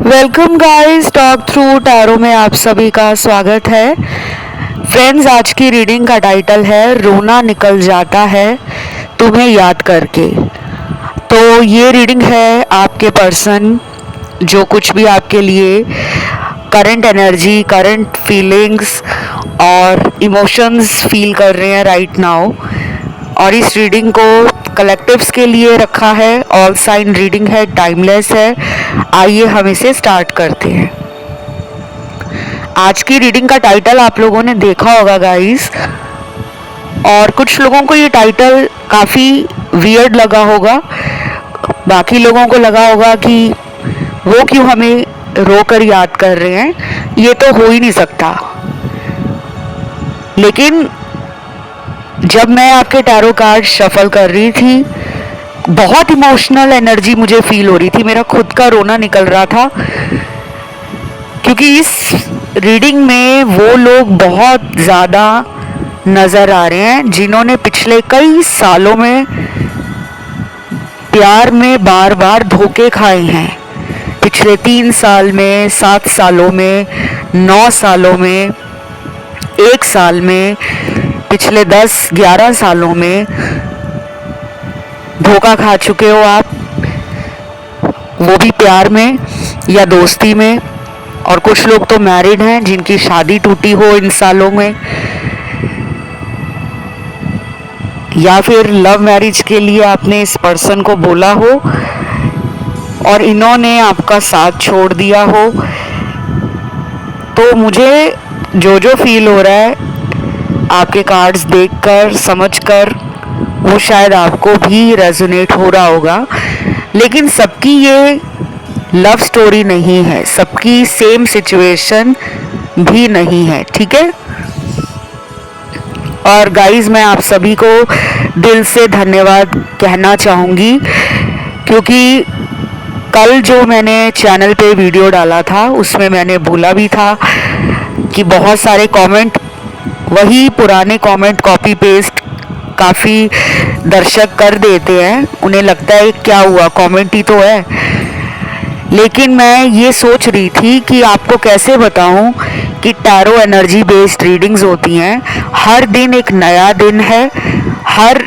Welcome guys, talk through tarot में आप सभी का स्वागत है। फ्रेंड्स, आज की रीडिंग का टाइटल है रोना निकल जाता है तुम्हें याद करके। तो ये रीडिंग है आपके पर्सन जो कुछ भी आपके लिए करंट एनर्जी, करंट फीलिंग्स और इमोशंस फील कर रहे हैं राइट नाउ। और इस रीडिंग को कलेक्टिव्स के लिए रखा है। ऑल साइन रीडिंग है, टाइमलेस है। आइए हम इसे स्टार्ट करते हैं। आज की रीडिंग का टाइटल आप लोगों ने देखा होगा गाइस, और कुछ लोगों को ये टाइटल काफ़ी वियर्ड लगा होगा, बाकी लोगों को लगा होगा कि वो क्यों हमें रोकर याद कर रहे हैं, ये तो हो ही नहीं सकता। लेकिन जब मैं आपके टैरो कार्ड शफल कर रही थी, बहुत इमोशनल एनर्जी मुझे फील हो रही थी, मेरा खुद का रोना निकल रहा था, क्योंकि इस रीडिंग में वो लोग बहुत ज़्यादा नज़र आ रहे हैं जिन्होंने पिछले कई सालों में प्यार में बार बार धोखे खाए हैं। पिछले 3 साल में, 7 सालों में, 9 सालों में, 1 साल में, पिछले 10-11 सालों में धोखा खा चुके हो आप, वो भी प्यार में या दोस्ती में। और कुछ लोग तो मैरिड हैं जिनकी शादी टूटी हो इन सालों में, या फिर लव मैरिज के लिए आपने इस पर्सन को बोला हो और इन्होंने आपका साथ छोड़ दिया हो। तो मुझे जो जो फील हो रहा है आपके कार्ड्स देखकर, समझकर, वो शायद आपको भी रेजोनेट हो रहा होगा। लेकिन सबकी ये लव स्टोरी नहीं है, सबकी सेम सिचुएशन भी नहीं है, ठीक है। और गाइस, मैं आप सभी को दिल से धन्यवाद कहना चाहूँगी, क्योंकि कल जो मैंने चैनल पे वीडियो डाला था उसमें मैंने बोला भी था कि बहुत सारे कमेंट, वही पुराने कमेंट कॉपी पेस्ट काफ़ी दर्शक कर देते हैं। उन्हें लगता है क्या हुआ, कमेंट ही तो है। लेकिन मैं ये सोच रही थी कि आपको कैसे बताऊं कि टैरो एनर्जी बेस्ड रीडिंग्स होती हैं। हर दिन एक नया दिन है, हर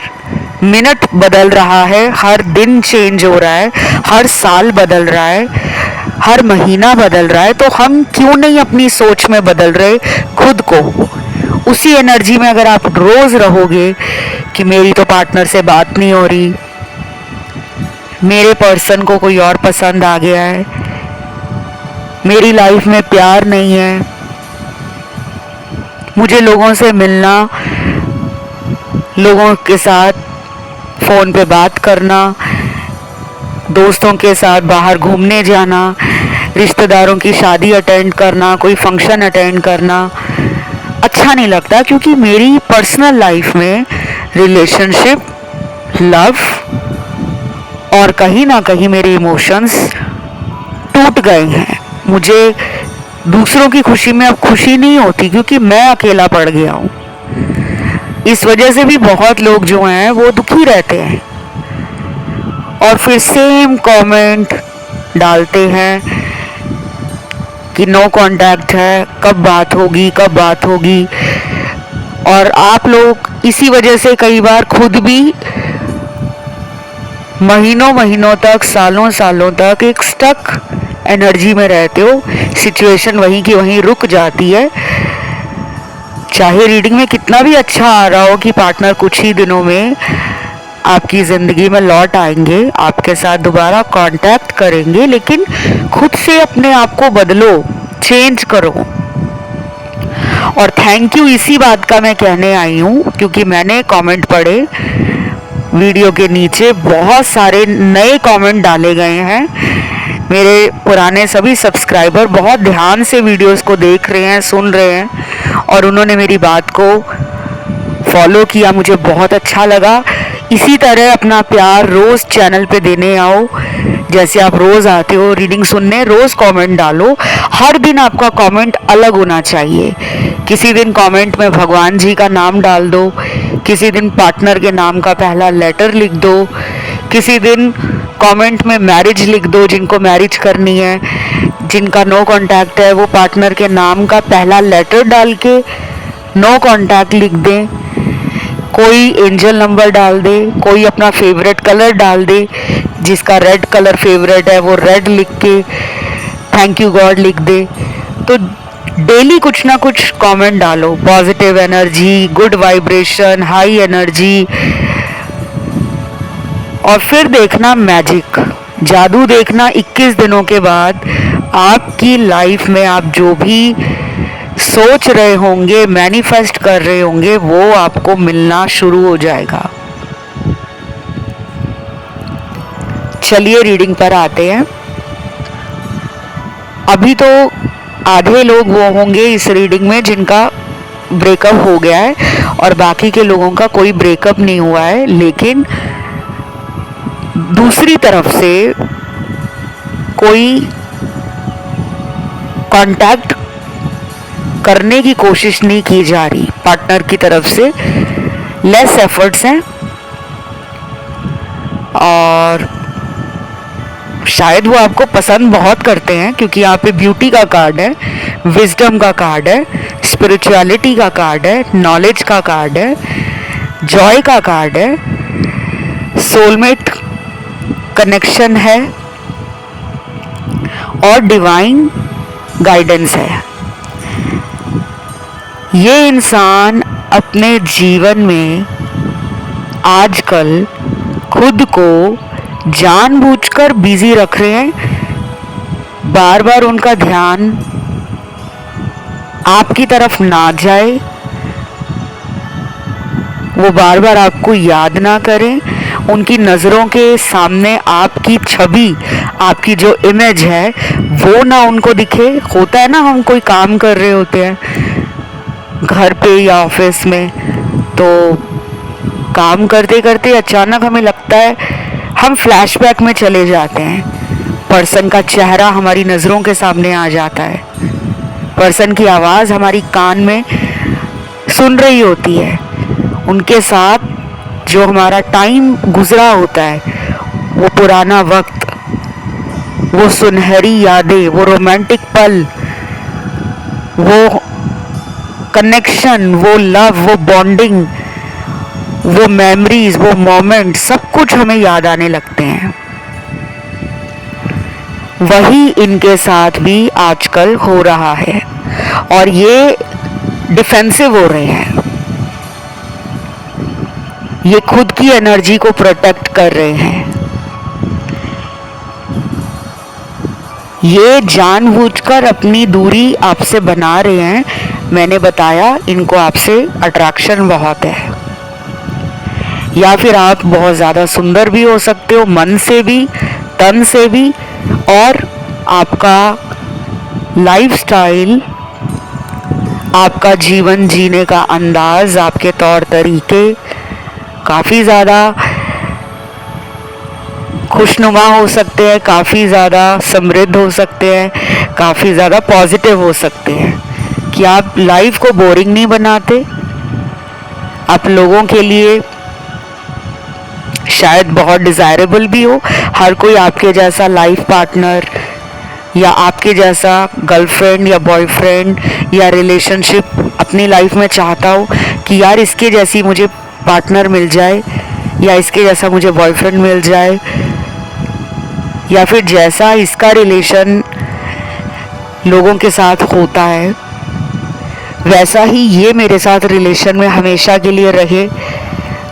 मिनट बदल रहा है, हर दिन चेंज हो रहा है, हर साल बदल रहा है, हर महीना बदल रहा है। तो हम क्यों नहीं अपनी सोच में बदल रहे खुद को। उसी एनर्जी में अगर आप रोज़ रहोगे कि मेरी तो पार्टनर से बात नहीं हो रही, मेरे पर्सन को कोई और पसंद आ गया है, मेरी लाइफ में प्यार नहीं है, मुझे लोगों से मिलना, लोगों के साथ फ़ोन पे बात करना, दोस्तों के साथ बाहर घूमने जाना, रिश्तेदारों की शादी अटेंड करना, कोई फंक्शन अटेंड करना अच्छा नहीं लगता, क्योंकि मेरी पर्सनल लाइफ में रिलेशनशिप, लव और कहीं ना कहीं मेरे इमोशंस टूट गए हैं। मुझे दूसरों की खुशी में अब खुशी नहीं होती, क्योंकि मैं अकेला पड़ गया हूँ। इस वजह से भी बहुत लोग जो हैं वो दुखी रहते हैं और फिर सेम कमेंट डालते हैं कि नो कांटेक्ट है, कब बात होगी, कब बात होगी। और आप लोग इसी वजह से कई बार खुद भी महीनों महीनों तक, सालों सालों तक एक स्टक एनर्जी में रहते हो। सिचुएशन वहीं की वहीं रुक जाती है, चाहे रीडिंग में कितना भी अच्छा आ रहा हो कि पार्टनर कुछ ही दिनों में आपकी ज़िंदगी में लौट आएंगे, आपके साथ दोबारा कांटेक्ट करेंगे। लेकिन खुद से अपने आप को बदलो, चेंज करो। और थैंक यू इसी बात का मैं कहने आई हूँ, क्योंकि मैंने कमेंट पढ़े वीडियो के नीचे, बहुत सारे नए कमेंट डाले गए हैं। मेरे पुराने सभी सब्सक्राइबर बहुत ध्यान से वीडियोस को देख रहे हैं, सुन रहे हैं, और उन्होंने मेरी बात को फॉलो किया। मुझे बहुत अच्छा लगा। इसी तरह अपना प्यार रोज़ चैनल पे देने आओ, जैसे आप रोज़ आते हो रीडिंग सुनने, रोज़ कमेंट डालो। हर दिन आपका कमेंट अलग होना चाहिए। किसी दिन कमेंट में भगवान जी का नाम डाल दो, किसी दिन पार्टनर के नाम का पहला लेटर लिख दो, किसी दिन कमेंट में मैरिज लिख दो, जिनको मैरिज करनी है, जिनका नो कांटेक्ट है वो पार्टनर के नाम का पहला लेटर डाल के नो कांटेक्ट लिख दें। कोई एंजल नंबर डाल दे, कोई अपना फेवरेट कलर डाल दे, जिसका रेड कलर फेवरेट है वो रेड लिख के थैंक यू गॉड लिख दे। तो डेली कुछ ना कुछ कमेंट डालो, positive energy, good vibration, high energy, और फिर देखना मैजिक, जादू देखना। 21 दिनों के बाद आपकी लाइफ में आप जो भी सोच रहे होंगे, मैनिफेस्ट कर रहे होंगे, वो आपको मिलना शुरू हो जाएगा। चलिए रीडिंग पर आते हैं। अभी तो आधे लोग वो होंगे इस रीडिंग में जिनका ब्रेकअप हो गया है और बाकी के लोगों का कोई ब्रेकअप नहीं हुआ है, लेकिन दूसरी तरफ से कोई कांटेक्ट करने की कोशिश नहीं की जा रही पार्टनर की तरफ से, लेस एफर्ट्स हैं। और शायद वो आपको पसंद बहुत करते हैं, क्योंकि यहाँ पे ब्यूटी का कार्ड है, विजडम का कार्ड है, स्पिरिचुअलिटी का कार्ड है, नॉलेज का कार्ड है, जॉय का कार्ड है, सोलमेट कनेक्शन है और डिवाइन गाइडेंस है। ये इंसान अपने जीवन में आजकल खुद को जानबूझकर बिजी रख रहे हैं। बार बार उनका ध्यान आपकी तरफ ना जाए, वो बार बार आपको याद ना करें, उनकी नज़रों के सामने आपकी छवि, आपकी जो इमेज है वो ना उनको दिखे। होता है ना, हम कोई काम कर रहे होते हैं घर पे या ऑफिस में, तो काम करते करते अचानक हमें लगता है, हम फ्लैशबैक में चले जाते हैं, पर्सन का चेहरा हमारी नज़रों के सामने आ जाता है, पर्सन की आवाज़ हमारी कान में सुन रही होती है, उनके साथ जो हमारा टाइम गुजरा होता है, वो पुराना वक्त, वो सुनहरी यादें, वो रोमांटिक पल, वो कनेक्शन, वो लव, वो बॉन्डिंग, वो मेमोरीज, वो मोमेंट, सब कुछ हमें याद आने लगते हैं। वही इनके साथ भी आजकल हो रहा है और ये डिफेंसिव हो रहे हैं, ये खुद की एनर्जी को प्रोटेक्ट कर रहे हैं, ये जानबूझकर अपनी दूरी आपसे बना रहे हैं। मैंने बताया इनको आपसे अट्रैक्शन बहुत है, या फिर आप बहुत ज़्यादा सुंदर भी हो सकते हो, मन से भी, तन से भी, और आपका लाइफस्टाइल, आपका जीवन जीने का अंदाज, आपके तौर तरीके काफ़ी ज़्यादा खुशनुमा हो सकते हैं, काफ़ी ज़्यादा समृद्ध हो सकते हैं, काफ़ी ज़्यादा पॉजिटिव हो सकते हैं, कि आप लाइफ को बोरिंग नहीं बनाते, आप लोगों के लिए शायद बहुत डिज़ायरेबल भी हो। हर कोई आपके जैसा लाइफ पार्टनर या आपके जैसा गर्लफ्रेंड या बॉयफ्रेंड या रिलेशनशिप अपनी लाइफ में चाहता हो कि यार इसके जैसी मुझे पार्टनर मिल जाए, या इसके जैसा मुझे बॉयफ्रेंड मिल जाए, या फिर जैसा इसका रिलेशन लोगों के साथ होता है वैसा ही ये मेरे साथ रिलेशन में हमेशा के लिए रहे।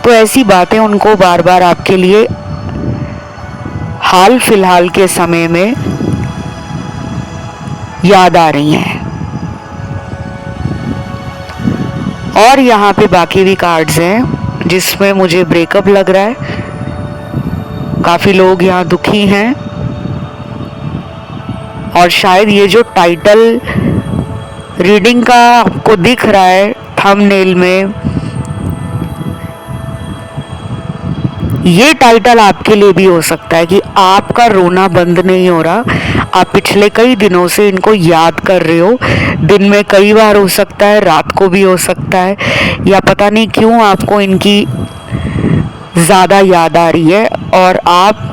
तो ऐसी बातें उनको बार बार आपके लिए हाल फिलहाल के समय में याद आ रही हैं। और यहाँ पे बाकी भी कार्ड्स हैं जिसमें मुझे ब्रेकअप लग रहा है, काफ़ी लोग यहाँ दुखी हैं, और शायद ये जो टाइटल रीडिंग का आपको दिख रहा है थंबनेल में, ये टाइटल आपके लिए भी हो सकता है कि आपका रोना बंद नहीं हो रहा, आप पिछले कई दिनों से इनको याद कर रहे हो। दिन में कई बार हो सकता है, रात को भी हो सकता है, या पता नहीं क्यों आपको इनकी ज़्यादा याद आ रही है और आप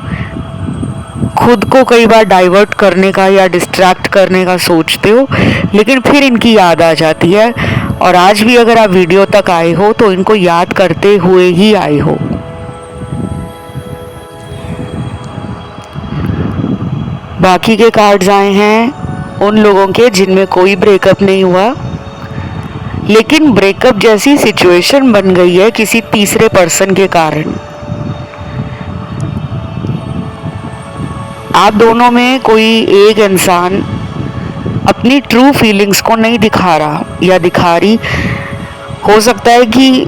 खुद को कई बार डाइवर्ट करने का या डिस्ट्रैक्ट करने का सोचते हो, लेकिन फिर इनकी याद आ जाती है। और आज भी अगर आप वीडियो तक आए हो तो इनको याद करते हुए ही आए हो। बाकी के कार्ड्स आए हैं उन लोगों के जिनमें कोई ब्रेकअप नहीं हुआ, लेकिन ब्रेकअप जैसी सिचुएशन बन गई है किसी तीसरे पर्सन के कारण। आप दोनों में कोई एक इंसान अपनी ट्रू फीलिंग्स को नहीं दिखा रहा या दिखा रही। हो सकता है कि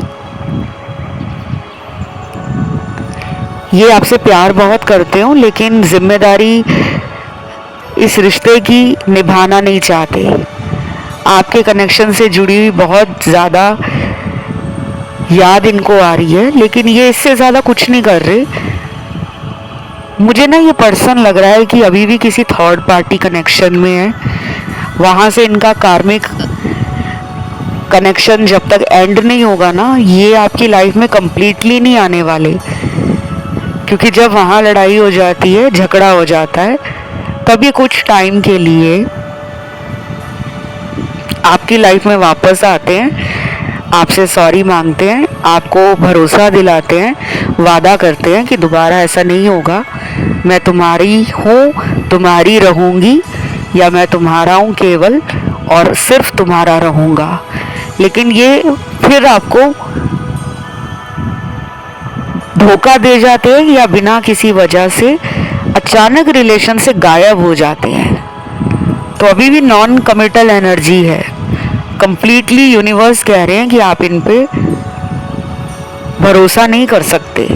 ये आपसे प्यार बहुत करते हो, लेकिन जिम्मेदारी इस रिश्ते की निभाना नहीं चाहते। आपके कनेक्शन से जुड़ी हुई बहुत ज़्यादा याद इनको आ रही है, लेकिन ये इससे ज़्यादा कुछ नहीं कर रहे। मुझे ना ये पर्सन लग रहा है कि अभी भी किसी थर्ड पार्टी कनेक्शन में है। वहाँ से इनका कार्मिक कनेक्शन जब तक एंड नहीं होगा ना, ये आपकी लाइफ में कंप्लीटली नहीं आने वाले। क्योंकि जब वहाँ लड़ाई हो जाती है, झगड़ा हो जाता है, तभी कुछ टाइम के लिए आपकी लाइफ में वापस आते हैं, आपसे सॉरी मांगते हैं, आपको भरोसा दिलाते हैं, वादा करते हैं कि दोबारा ऐसा नहीं होगा, मैं तुम्हारी हूँ, तुम्हारी रहूँगी, या मैं तुम्हारा हूँ केवल और सिर्फ तुम्हारा रहूँगा। लेकिन ये फिर आपको धोखा दे जाते हैं या बिना किसी वजह से अचानक रिलेशन से गायब हो जाते हैं। तो अभी भी नॉन कमिटल एनर्जी है। कंप्लीटली यूनिवर्स कह रहे हैं कि आप इन पे भरोसा नहीं कर सकते।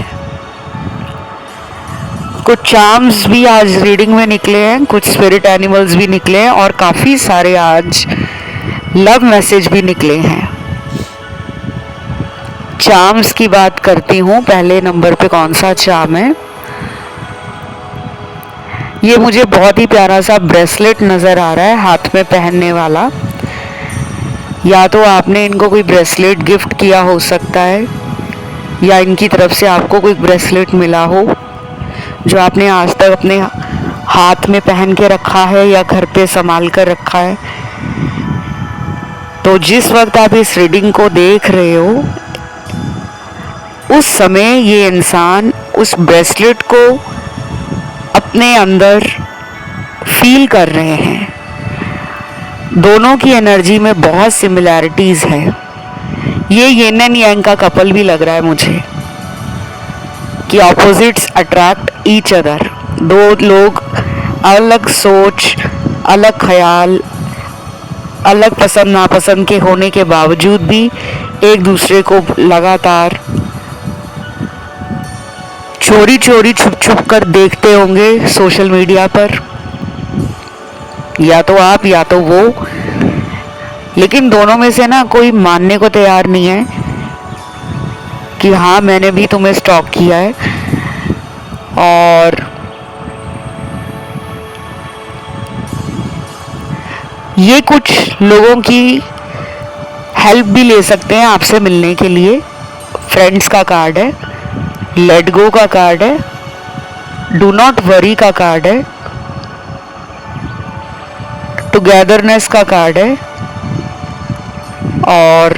कुछ चार्म्स भी आज रीडिंग में निकले हैं, कुछ स्पिरिट एनिमल्स भी निकले हैं और काफ़ी सारे आज लव मैसेज भी निकले हैं। चार्म्स की बात करती हूँ। पहले नंबर पे कौन सा चार्म है? ये मुझे बहुत ही प्यारा सा ब्रेसलेट नज़र आ रहा है, हाथ में पहनने वाला। या तो आपने इनको कोई ब्रेसलेट गिफ्ट किया हो सकता है, या इनकी तरफ से आपको कोई ब्रेसलेट मिला हो जो आपने आज तक अपने हाथ में पहन के रखा है या घर पे संभाल कर रखा है। तो जिस वक्त आप इस रीडिंग को देख रहे हो, उस समय ये इंसान उस ब्रेसलेट को अपने अंदर फील कर रहे हैं। दोनों की एनर्जी में बहुत सिमिलैरिटीज़ है। ये यिन एंड यांग का कपल भी लग रहा है मुझे, कि ऑपोजिट्स अट्रैक्ट ईच अदर। दो लोग अलग सोच, अलग ख्याल, अलग पसंद नापसंद के होने के बावजूद भी एक दूसरे को लगातार चोरी चोरी छुप छुप कर देखते होंगे सोशल मीडिया पर, या तो आप या तो वो। लेकिन दोनों में से ना कोई मानने को तैयार नहीं है कि हाँ मैंने भी तुम्हें स्टॉक किया है। और ये कुछ लोगों की हेल्प भी ले सकते हैं आपसे मिलने के लिए। फ्रेंड्स का कार्ड है, लेट गो का कार्ड है, डू नॉट वरी का कार्ड है, टुगेदरनेस का कार्ड है, और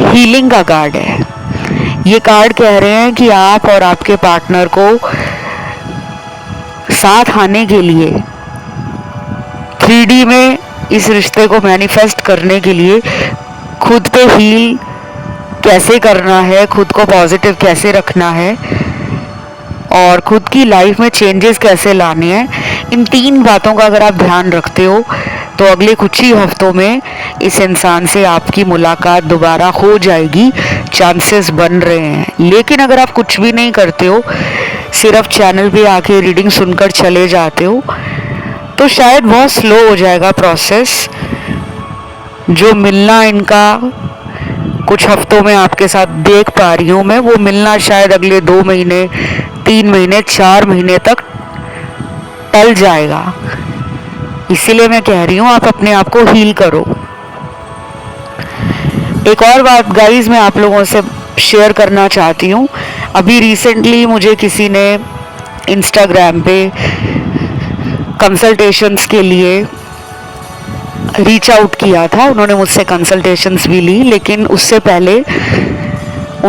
हीलिंग का कार्ड है। ये कार्ड कह रहे हैं कि आप और आपके पार्टनर को साथ आने के लिए 3D में इस रिश्ते को मैनिफेस्ट करने के लिए खुद पे हील कैसे करना है, खुद को पॉजिटिव कैसे रखना है और खुद की लाइफ में चेंजेस कैसे लाने हैं, इन 3 बातों का अगर आप ध्यान रखते हो तो अगले कुछ ही हफ्तों में इस इंसान से आपकी मुलाकात दोबारा हो जाएगी। चांसेस बन रहे हैं। लेकिन अगर आप कुछ भी नहीं करते हो, सिर्फ चैनल पे आके रीडिंग सुनकर चले जाते हो, तो शायद बहुत स्लो हो जाएगा प्रोसेस। जो मिलना इनका कुछ हफ्तों में आपके साथ देख पा रही हूँ मैं, वो मिलना शायद अगले 2 महीने, 3 महीने, 4 महीने तक टल जाएगा। इसीलिए मैं कह रही हूँ आप अपने आप को हील करो। एक और बात गाइस मैं आप लोगों से शेयर करना चाहती हूँ। अभी रिसेंटली मुझे किसी ने इंस्टाग्राम पे कंसल्टेशंस के लिए रीच आउट किया था। उन्होंने मुझसे कंसल्टेशंस भी ली, लेकिन उससे पहले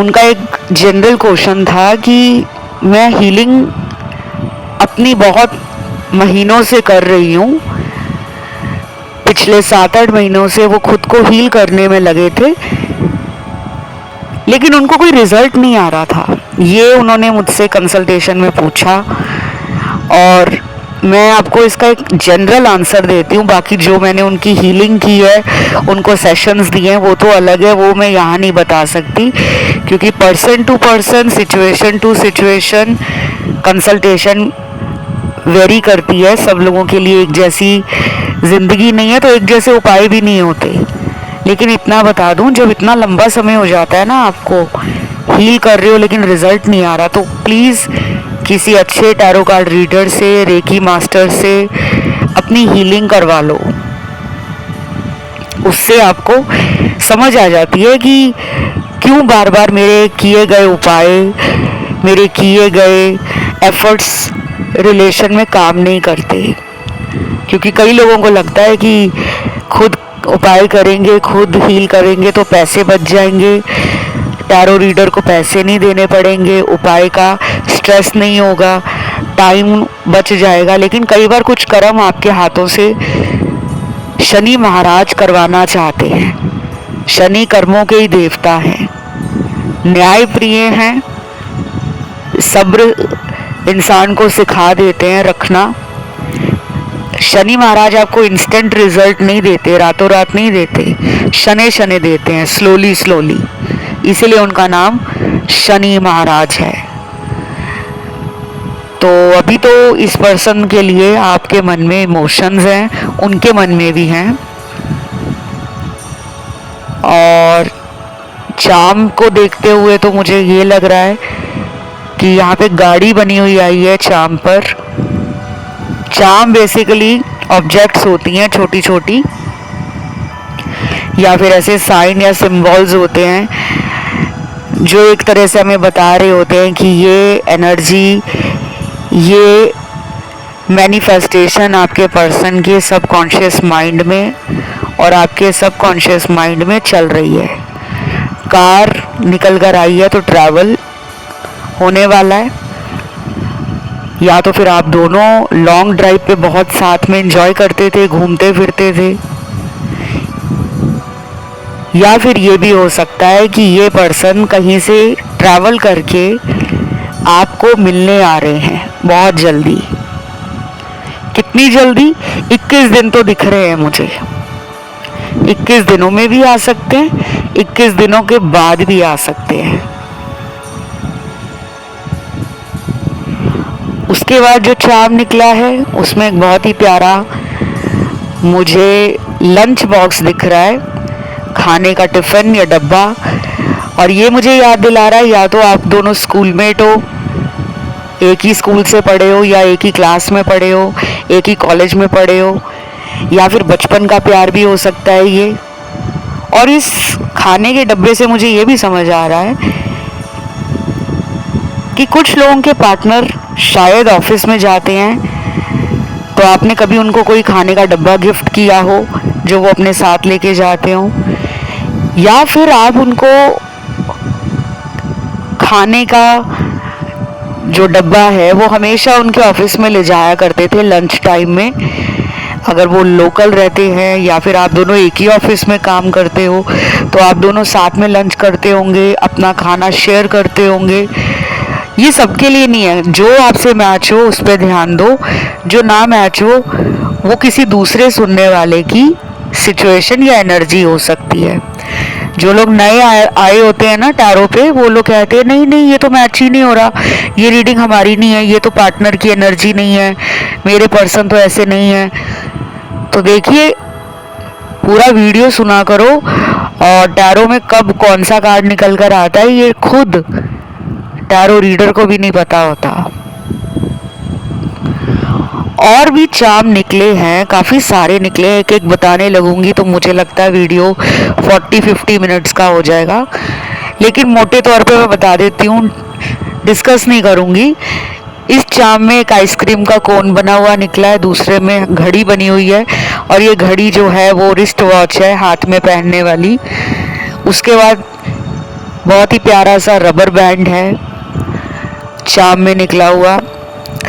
उनका एक जनरल क्वेश्चन था कि मैं हीलिंग अपनी बहुत महीनों से कर रही हूँ, पिछले 7-8 महीनों से वो खुद को हील करने में लगे थे, लेकिन उनको कोई रिजल्ट नहीं आ रहा था। ये उन्होंने मुझसे कंसल्टेशन में पूछा और मैं आपको इसका एक जनरल आंसर देती हूँ। बाकी जो मैंने उनकी हीलिंग की है, उनको सेशंस दिए हैं, वो तो अलग है, वो मैं यहाँ नहीं बता सकती, क्योंकि person to person, situation to situation consultation vary करती है। सब लोगों के लिए एक जैसी ज़िंदगी नहीं है, तो एक जैसे उपाय भी नहीं होते। लेकिन इतना बता दूं, जब इतना लंबा समय हो जाता है ना, आपको हील कर रहे हो लेकिन रिजल्ट नहीं आ रहा, तो प्लीज़ किसी अच्छे टैरो कार्ड रीडर से, रेकी मास्टर से अपनी हीलिंग करवा लो। उससे आपको समझ आ जाती है कि क्यों बार बार मेरे किए गए उपाय, मेरे किए गए एफर्ट्स रिलेशन में काम नहीं करते। क्योंकि कई लोगों को लगता है कि खुद उपाय करेंगे, खुद हील करेंगे तो पैसे बच जाएंगे, टैरो रीडर को पैसे नहीं देने पड़ेंगे, उपाय का स्ट्रेस नहीं होगा, टाइम बच जाएगा। लेकिन कई बार कुछ कर्म आपके हाथों से शनि महाराज करवाना चाहते हैं। शनि कर्मों के ही देवता हैं, न्याय प्रिय हैं, सब्र इंसान को सिखा देते हैं रखना। शनि महाराज आपको इंस्टेंट रिजल्ट नहीं देते, रातों रात नहीं देते, शनि शनि देते हैं, स्लोली स्लोली। इसीलिए उनका नाम शनि महाराज है। तो अभी तो इस पर्सन के लिए आपके मन में इमोशंस हैं, उनके मन में भी हैं, और चाम को देखते हुए तो मुझे ये लग रहा है कि यहाँ पे गाड़ी बनी हुई आई है चाम पर। चाम बेसिकली ऑब्जेक्ट्स होती हैं छोटी छोटी, या फिर ऐसे साइन या सिंबल्स होते हैं जो एक तरह से हमें बता रहे होते हैं कि ये एनर्जी, ये मैनिफेस्टेशन आपके पर्सन के सबकॉन्शियस माइंड में और आपके सबकॉन्शियस माइंड में चल रही है। कार निकल कर आई है तो ट्रैवल होने वाला है, या तो फिर आप दोनों लॉन्ग ड्राइव पे बहुत साथ में एंजॉय करते थे, घूमते फिरते थे, या फिर ये भी हो सकता है कि ये पर्सन कहीं से ट्रैवल करके आपको मिलने आ रहे हैं बहुत जल्दी। कितनी जल्दी? 21 दिन तो दिख रहे हैं मुझे। 21 दिनों में भी आ सकते हैं, 21 दिनों के बाद भी आ सकते हैं। उसके बाद जो चार्म निकला है उसमें एक बहुत ही प्यारा मुझे लंच बॉक्स दिख रहा है, खाने का टिफ़िन या डब्बा। और ये मुझे याद दिला रहा है, या तो आप दोनों स्कूलमेट हो, एक ही स्कूल से पढ़े हो, या एक ही क्लास में पढ़े हो, एक ही कॉलेज में पढ़े हो, या फिर बचपन का प्यार भी हो सकता है ये। और इस खाने के डब्बे से मुझे ये भी समझ आ रहा है कि कुछ लोगों के पार्टनर शायद ऑफिस में जाते हैं, तो आपने कभी उनको कोई खाने का डब्बा गिफ्ट किया हो जो वो अपने साथ लेके जाते हो, या फिर आप उनको खाने का जो डब्बा है वो हमेशा उनके ऑफिस में ले जाया करते थे लंच टाइम में। अगर वो लोकल रहते हैं या फिर आप दोनों एक ही ऑफिस में काम करते हो, तो आप दोनों साथ में लंच करते होंगे, अपना खाना शेयर करते होंगे। ये सबके लिए नहीं है, जो आपसे मैच हो उस पर ध्यान दो, जो ना मैच हो वो किसी दूसरे सुनने वाले की सिचुएशन या एनर्जी हो सकती है। जो लोग नए आए होते हैं ना टैरो पे, वो लोग कहते हैं नहीं नहीं ये तो मैच ही नहीं हो रहा, ये रीडिंग हमारी नहीं है, ये तो पार्टनर की एनर्जी नहीं है, मेरे पर्सन तो ऐसे नहीं है। तो देखिए, पूरा वीडियो सुना करो, और टैरो में कब कौन सा कार्ड निकल कर आता है ये खुद टैरो रीडर को भी नहीं पता होता। और भी चार्म निकले हैं, काफ़ी सारे निकले हैं। एक एक बताने लगूंगी तो मुझे लगता है वीडियो 40-50 मिनट्स का हो जाएगा, लेकिन मोटे तौर पे मैं बता देती हूँ, डिस्कस नहीं करूँगी। इस चार्म में एक आइसक्रीम का कोन बना हुआ निकला है, दूसरे में घड़ी बनी हुई है, और ये घड़ी जो है वो रिस्ट वॉच है, हाथ में पहनने वाली। उसके बाद बहुत ही प्यारा सा रबर बैंड है चार्म में निकला हुआ,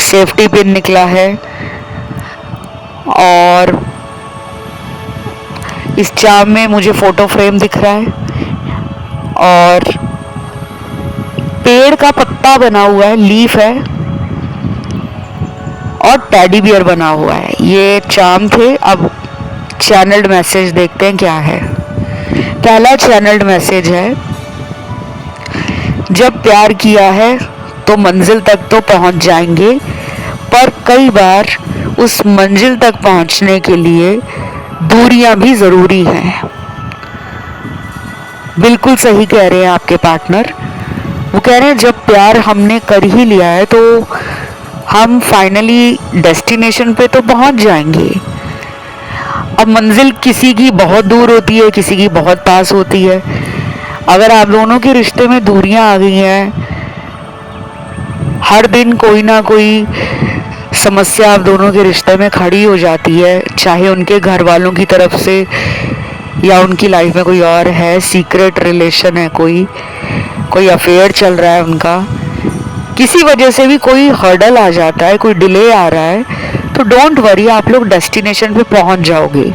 सेफ्टी पिन निकला है, और इस चार्म में मुझे फोटो फ्रेम दिख रहा है, और पेड़ का पत्ता बना हुआ है, लीफ है, और टेडी बियर बना हुआ है। ये चार्म थे। अब चैनल्ड मैसेज देखते हैं क्या है। पहला चैनल्ड मैसेज है, जब प्यार किया है तो मंजिल तक तो पहुंच जाएंगे, पर कई बार उस मंजिल तक पहुंचने के लिए दूरियां भी ज़रूरी हैं। बिल्कुल सही कह रहे हैं आपके पार्टनर। वो कह रहे हैं जब प्यार हमने कर ही लिया है तो हम फाइनली डेस्टिनेशन पे तो पहुंच जाएंगे। अब मंजिल किसी की बहुत दूर होती है, किसी की बहुत पास होती है। अगर आप दोनों के रिश्ते में दूरियां आ गई हैं, हर दिन कोई ना कोई समस्या आप दोनों के रिश्ते में खड़ी हो जाती है, चाहे उनके घर वालों की तरफ से या उनकी लाइफ में कोई और है, सीक्रेट रिलेशन है, कोई अफेयर चल रहा है उनका, किसी वजह से भी कोई हर्डल आ जाता है, कोई डिले आ रहा है, तो डोंट वरी, आप लोग डेस्टिनेशन पे पहुंच जाओगे।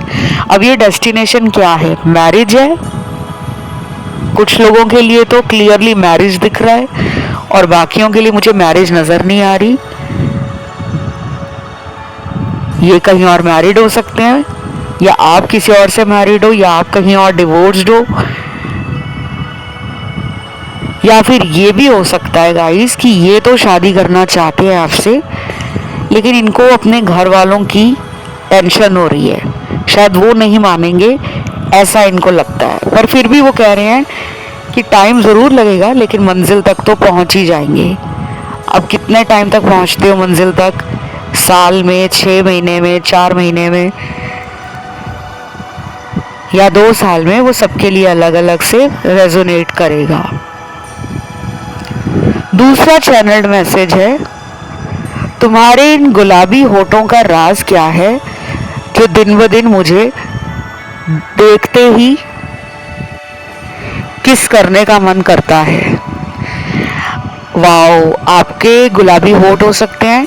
अब ये डेस्टिनेशन क्या है? मैरिज है। कुछ लोगों के लिए तो क्लियरली मैरिज दिख रहा है, और बाकियों के लिए मुझे मैरिज नजर नहीं आ रही। ये कहीं और मैरिड हो सकते हैं, या आप किसी और से मैरिड हो, या आप कहीं और डिवोर्स्ड हो, या फिर ये भी हो सकता है गाइस कि ये तो शादी करना चाहते हैं आपसे, लेकिन इनको अपने घर वालों की टेंशन हो रही है, शायद वो नहीं मानेंगे, ऐसा इनको लगता है। पर फिर भी वो कह रहे हैं कि टाइम ज़रूर लगेगा, लेकिन मंजिल तक तो पहुंच ही जाएंगे। अब कितने टाइम तक पहुंचते हो मंजिल तक? साल में, 6 महीने में, 4 महीने में, या 2 साल में, वो सबके लिए अलग अलग से रेजोनेट करेगा। दूसरा चैनल्ड मैसेज है, तुम्हारे इन गुलाबी होठों का राज क्या है जो दिन ब दिन मुझे देखते ही किस करने का मन करता है। वाओ, आपके गुलाबी होठ हो सकते हैं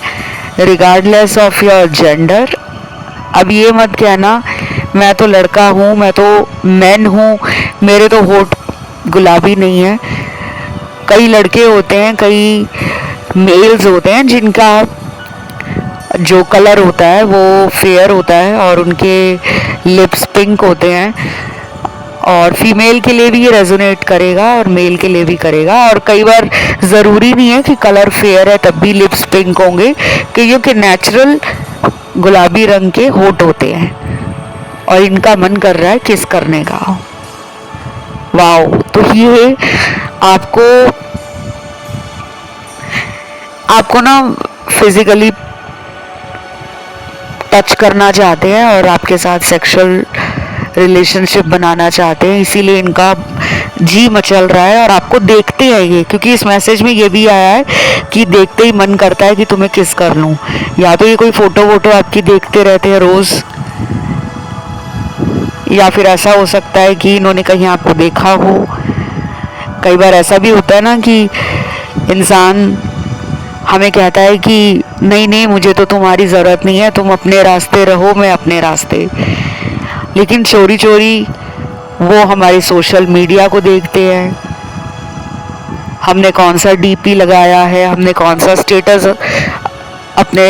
रिगार्डलेस ऑफ योर जेंडर। अब ये मत कहना मैं तो लड़का हूँ, मैं तो मैन हूँ, मेरे तो होठ गुलाबी नहीं है। कई लड़के होते हैं, कई मेल्स होते हैं जिनका जो कलर होता है वो फेयर होता है और उनके लिप्स पिंक होते हैं, और फीमेल के लिए भी ये रेजोनेट करेगा और मेल के लिए भी करेगा। और कई बार ज़रूरी नहीं है कि कलर फेयर है तब भी लिप्स पिंक होंगे, क्योंकि नेचुरल गुलाबी रंग के होठ होते हैं और इनका मन कर रहा है किस करने का। वाओ, तो ये आपको ना फिजिकली टच करना चाहते हैं और आपके साथ सेक्सुअल रिलेशनशिप बनाना चाहते हैं, इसीलिए इनका जी मचल रहा है और आपको देखते हैं ये, क्योंकि इस मैसेज में ये भी आया है कि देखते ही मन करता है कि तुम्हें किस कर लूं। या तो ये कोई फोटो वोटो आपकी देखते रहते हैं रोज, या फिर ऐसा हो सकता है कि इन्होंने कहीं आपको देखा हो। कई बार ऐसा भी होता है ना कि इंसान हमें कहता है कि नहीं नहीं, मुझे तो तुम्हारी ज़रूरत नहीं है, तुम अपने रास्ते रहो, मैं अपने रास्ते, लेकिन चोरी चोरी वो हमारी सोशल मीडिया को देखते हैं। हमने कौन सा डीपी लगाया है, हमने कौन सा स्टेटस अपने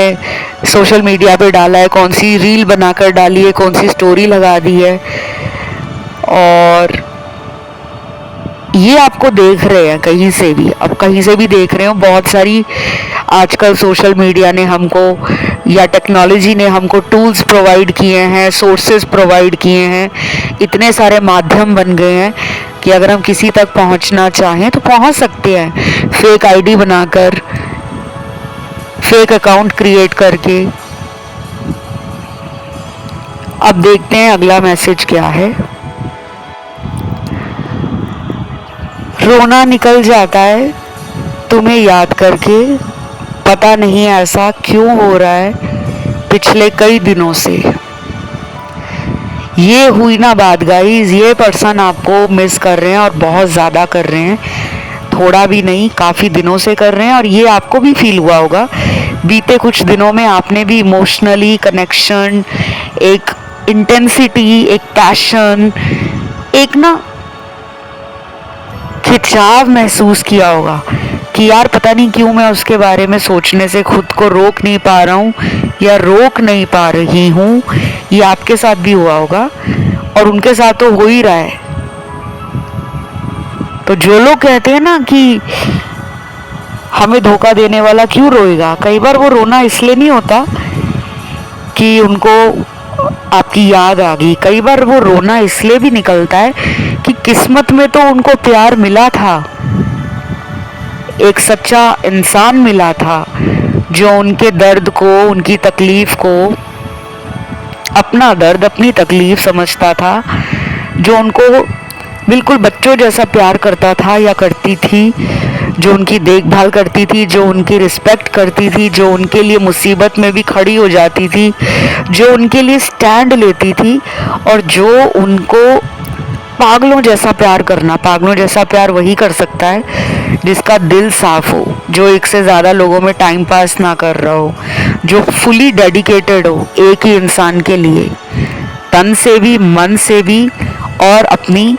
सोशल मीडिया पे डाला है, कौन सी रील बनाकर डाली है, कौन सी स्टोरी लगा दी है, और ये आपको देख रहे हैं कहीं से भी। अब कहीं से भी देख रहे हो, बहुत सारी आजकल सोशल मीडिया ने हमको या टेक्नोलॉजी ने हमको टूल्स प्रोवाइड किए हैं, सोर्सेज प्रोवाइड किए हैं, इतने सारे माध्यम बन गए हैं कि अगर हम किसी तक पहुंचना चाहें तो पहुंच सकते हैं। फेक आईडी बनाकर, फेक अकाउंट क्रिएट करके, अब देखते हैं अगला मैसेज क्या है। रोना निकल जाता है तुम्हें याद करके, पता नहीं ऐसा क्यों हो रहा है पिछले कई दिनों से। ये हुई ना बात गाइस, ये पर्सन आपको मिस कर रहे हैं और बहुत ज़्यादा कर रहे हैं, थोड़ा भी नहीं काफ़ी दिनों से कर रहे हैं। और ये आपको भी फील हुआ होगा, बीते कुछ दिनों में आपने भी इमोशनली कनेक्शन, एक इंटेंसिटी, एक पैशन, एक ना खिंचाव महसूस किया होगा कि यार पता नहीं क्यों मैं उसके बारे में सोचने से खुद को रोक नहीं पा रहा हूँ या रोक नहीं पा रही हूँ। ये आपके साथ भी हुआ होगा और उनके साथ तो हो ही रहा है। तो जो लोग कहते हैं ना कि हमें धोखा देने वाला क्यों रोएगा, कई बार वो रोना इसलिए नहीं होता कि उनको आपकी याद आ गई, कई बार वो रोना इसलिए भी निकलता है कि किस्मत में तो उनको प्यार मिला था, एक सच्चा इंसान मिला था जो उनके दर्द को, उनकी तकलीफ को अपना दर्द, अपनी तकलीफ समझता था, जो उनको बिल्कुल बच्चों जैसा प्यार करता था या करती थी, जो उनकी देखभाल करती थी, जो उनकी रिस्पेक्ट करती थी, जो उनके लिए मुसीबत में भी खड़ी हो जाती थी, जो उनके लिए स्टैंड लेती थी और जो उनको पागलों जैसा प्यार करना। पागलों जैसा प्यार वही कर सकता है जिसका दिल साफ हो, जो एक से ज़्यादा लोगों में टाइम पास ना कर रहा हो, जो फुली डेडिकेटेड हो एक ही इंसान के लिए, तन से भी, मन से भी और अपनी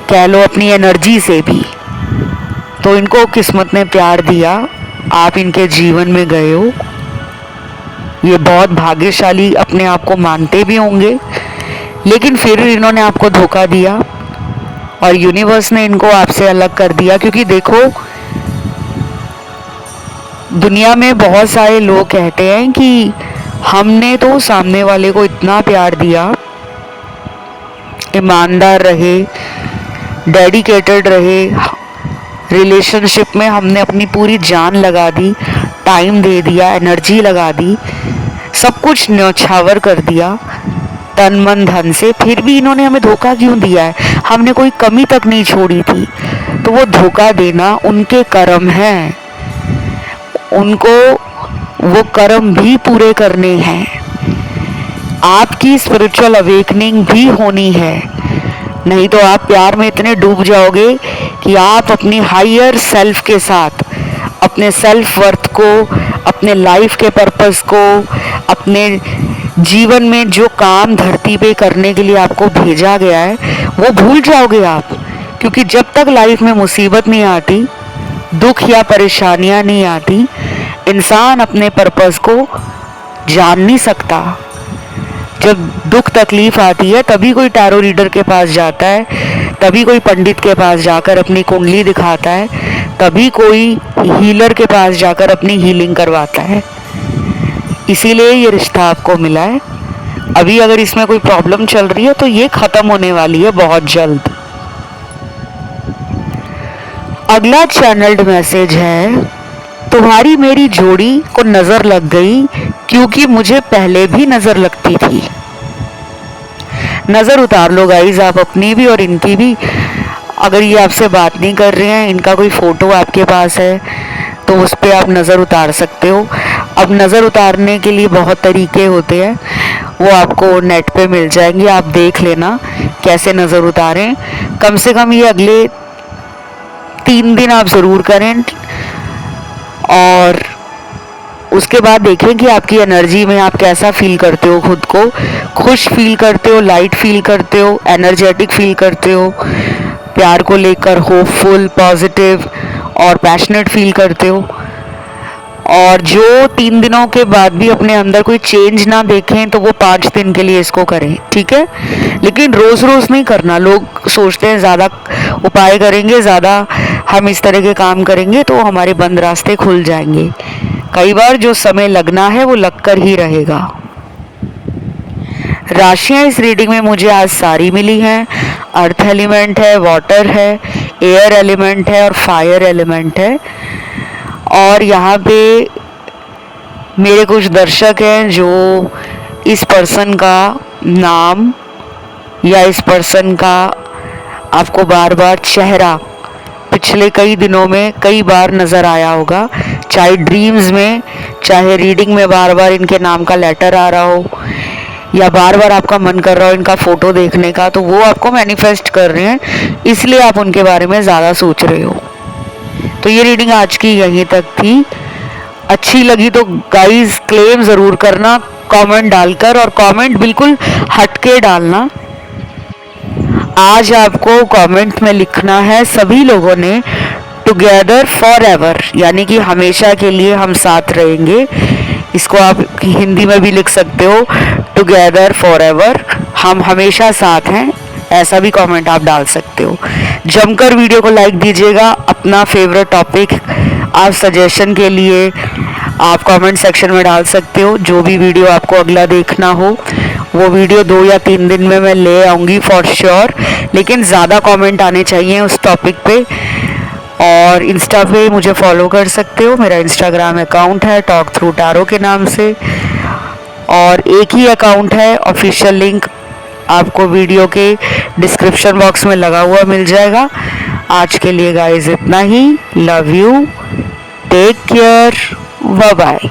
कह लो अपनी एनर्जी से भी। तो इनको किस्मत ने प्यार दिया, आप इनके जीवन में गए हो, ये बहुत भाग्यशाली अपने आप को मानते भी होंगे, लेकिन फिर इन्होंने आपको धोखा दिया और यूनिवर्स ने इनको आपसे अलग कर दिया। क्योंकि देखो दुनिया में बहुत सारे लोग कहते हैं कि हमने तो सामने वाले को इतना प्यार दिया, ईमानदार रहे, डेडिकेटेड रहे, रिलेशनशिप में हमने अपनी पूरी जान लगा दी, टाइम दे दिया, एनर्जी लगा दी, सब कुछ न्यौछावर कर दिया तन मन धन से, फिर भी इन्होंने हमें धोखा क्यों दिया है? हमने कोई कमी तक नहीं छोड़ी थी। तो वो धोखा देना उनके कर्म हैं, उनको वो कर्म भी पूरे करने हैं। आपकी स्पिरिचुअल अवेकनिंग भी होनी है, नहीं तो आप प्यार में इतने डूब जाओगे कि आप अपनी हायर सेल्फ के साथ अपने सेल्फ वर्थ को, अपने लाइफ के पर्पस को, अपने जीवन में जो काम धरती पे करने के लिए आपको भेजा गया है वो भूल जाओगे आप। क्योंकि जब तक लाइफ में मुसीबत नहीं आती, दुख या परेशानियां नहीं आती, इंसान अपने पर्पस को जान नहीं सकता। जब दुख तकलीफ आती है तभी कोई टैरो रीडर के पास जाता है, तभी कोई पंडित के पास जाकर अपनी कुंडली दिखाता है, तभी कोई हीलर के पास जाकर अपनी हीलिंग करवाता है। इसीलिए ये रिश्ता आपको मिला है। अभी अगर इसमें कोई प्रॉब्लम चल रही है तो ये खत्म होने वाली है बहुत जल्द। अगला चैनल्ड मैसेज है, तुम्हारी मेरी जोड़ी को नजर लग गई क्योंकि मुझे पहले भी नजर लगती थी। नजर उतार लो गाइज आप अपनी भी और इनकी भी। अगर ये आपसे बात नहीं कर रहे हैं, इनका कोई फोटो आपके पास है तो उस पर आप नज़र उतार सकते हो। अब नज़र उतारने के लिए बहुत तरीके होते हैं, वो आपको नेट पे मिल जाएंगे, आप देख लेना कैसे नज़र उतारें। कम से कम ये अगले 3 दिन आप ज़रूर करें और उसके बाद देखें कि आपकी एनर्जी में आप कैसा फील करते हो, खुद को खुश फील करते हो, लाइट फील करते हो, एनर्जेटिक फील करते हो, प्यार को लेकर होपफुल, पॉजिटिव और पैशनेट फील करते हो। और जो 3 दिनों के बाद भी अपने अंदर कोई चेंज ना देखें तो वो 5 दिन के लिए इसको करें, ठीक है। लेकिन रोज़ रोज़ नहीं करना। लोग सोचते हैं ज़्यादा उपाय करेंगे, ज़्यादा हम इस तरह के काम करेंगे तो हमारे बंद रास्ते खुल जाएंगे। कई बार जो समय लगना है वो लगकर ही रहेगा। राशियां इस रीडिंग में मुझे आज सारी मिली हैं। अर्थ एलिमेंट है, वाटर है, एयर एलिमेंट है और फायर एलिमेंट है। और यहाँ पे मेरे कुछ दर्शक हैं जो इस पर्सन का नाम या इस पर्सन का आपको बार बार चेहरा पिछले कई दिनों में कई बार नज़र आया होगा, चाहे ड्रीम्स में, चाहे रीडिंग में बार बार इनके नाम का लेटर आ रहा हो, या बार बार आपका मन कर रहा हो इनका फ़ोटो देखने का, तो वो आपको मैनिफेस्ट कर रहे हैं, इसलिए आप उनके बारे में ज़्यादा सोच रहे हो। तो ये रीडिंग आज की यहीं तक थी। अच्छी लगी तो गाइस क्लेम ज़रूर करना कमेंट डालकर, और कमेंट बिल्कुल हटके डालना। आज आपको कमेंट में लिखना है सभी लोगों ने टुगेदर फॉर एवर, यानी कि हमेशा के लिए हम साथ रहेंगे। इसको आप हिंदी में भी लिख सकते हो, टुगेदर फॉर एवर, हम हमेशा साथ हैं, ऐसा भी कमेंट आप डाल सकते हो। जमकर वीडियो को लाइक दीजिएगा। अपना फेवरेट टॉपिक आप सजेशन के लिए आप कमेंट सेक्शन में डाल सकते हो। जो भी वीडियो आपको अगला देखना हो वो वीडियो 2 या 3 दिन में मैं ले आऊँगी फॉर श्योर, लेकिन ज़्यादा कमेंट आने चाहिए उस टॉपिक पे। और इंस्टा पे मुझे फॉलो कर सकते हो, मेरा इंस्टाग्राम अकाउंट है टॉक थ्रू टैरो के नाम से, और एक ही अकाउंट है, ऑफिशियल लिंक आपको वीडियो के डिस्क्रिप्शन बॉक्स में लगा हुआ मिल जाएगा। आज के लिए गाइस इतना ही। Love you, take care, bye bye.